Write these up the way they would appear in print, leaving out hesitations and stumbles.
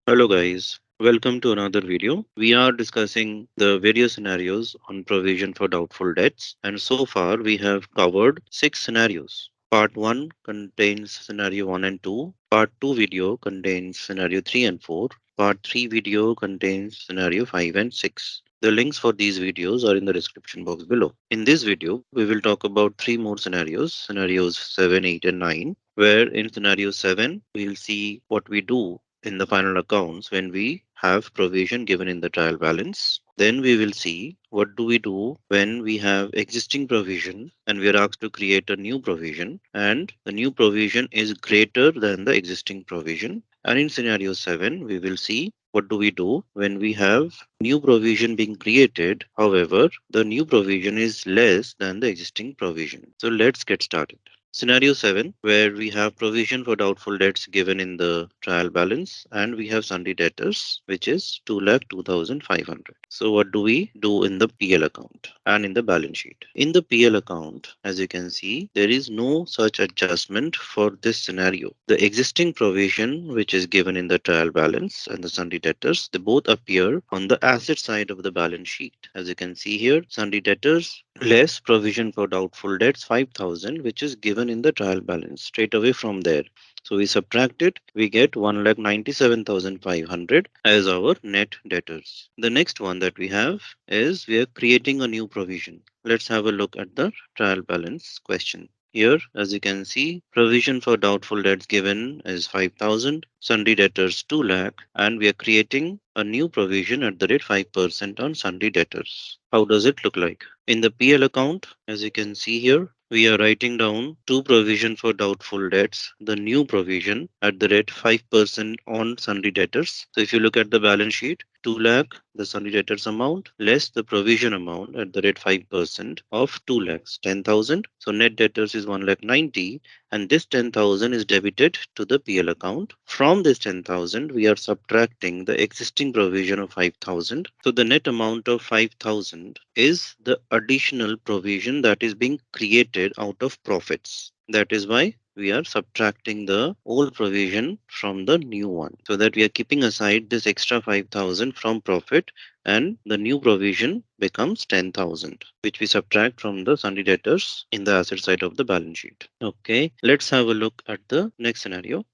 Hello guys, welcome to another video. We are discussing the various scenarios on provision for doubtful debts, and so far we have covered 6 scenarios. Part 1 contains scenario 1 and 2. Part 2 video contains scenario 3 and 4. Part 3 video contains scenario 5 and 6. The links for these videos are in the description box below. In this video, we will talk about 3 more scenarios 7, 8 and 9, where in scenario 7, we'll see what we do in the final accounts when we have provision given in the trial balance. Then we will see what do we do when we have existing provision and we are asked to create a new provision and the new provision is greater than the existing provision. And in scenario 7, we will see what do we do when we have new provision being created. However, the new provision is less than the existing provision. So let's get started. Scenario 7, where we have provision for doubtful debts given in the trial balance and we have sundry debtors, which is 2,02,500. So, what do we do in the PL account and in the balance sheet? In the PL account, as you can see, there is no such adjustment for this scenario. The existing provision, which is given in the trial balance and the sundry debtors, they both appear on the asset side of the balance sheet. As you can see here, sundry debtors less provision for doubtful debts 5,000, which is given in the trial balance straight away from there. So we subtract it, we get 1,97,500 as our net debtors. The next one that we have is we are creating a new provision. Let's have a look at the trial balance question. Here, as you can see, provision for doubtful debts given is 5,000, sundry debtors 2 lakh, and we are creating a new provision at the rate 5% on sundry debtors. How does it look like? In the PL account, as you can see here, we are writing down two provision for doubtful debts, the new provision at the rate 5% on sundry debtors. So if you look at the balance sheet, 2 lakh, the sundry debtors amount, less the provision amount at the rate 5% of 2 lakhs, 10,000. So net debtors is 1 lakh 90, and this 10,000 is debited to the PL account. From this 10,000, we are subtracting the existing provision of 5,000. So the net amount of 5,000 is the additional provision that is being created out of profits. That is why we are subtracting the old provision from the new one, so that we are keeping aside this extra 5,000 from profit and the new provision becomes 10,000, which we subtract from the sundry debtors in the asset side of the balance sheet. Okay, let's have a look at the next scenario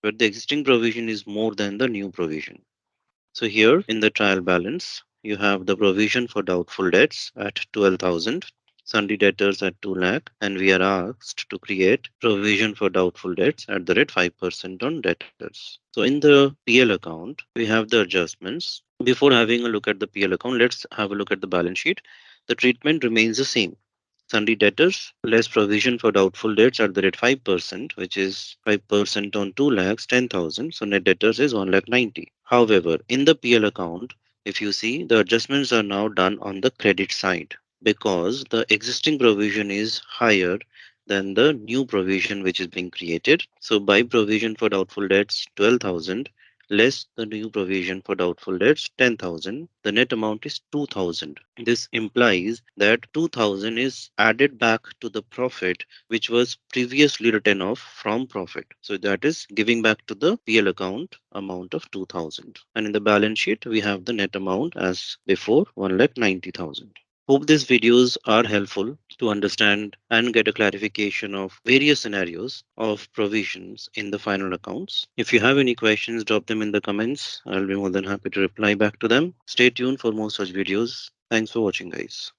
where the existing provision is more than the new provision. So here in the trial balance, you have the provision for doubtful debts at 12,000, sundry debtors at 2 lakh, and we are asked to create provision for doubtful debts at the rate 5% on debtors. So in the PL account, we have the adjustments. Before having a look at the PL account, let's have a look at the balance sheet. The treatment remains the same. Sundry debtors, less provision for doubtful debts at the rate 5%, which is 5% on 2 lakhs, 10,000. So net debtors is 1 lakh 90. However, in the PL account, if you see, the adjustments are now done on the credit side because the existing provision is higher than the new provision which is being created. So by provision for doubtful debts 12,000 less the new provision for doubtful debts 10,000, the net amount is 2,000. This implies that 2,000 is added back to the profit which was previously written off from profit. So that is giving back to the PL account amount of 2,000. And in the balance sheet, we have the net amount as before 1,90,000. Hope these videos are helpful to understand and get a clarification of various scenarios of provisions in the final accounts. If you have any questions, drop them in the comments. I'll be more than happy to reply back to them. Stay tuned for more such videos. Thanks for watching, guys.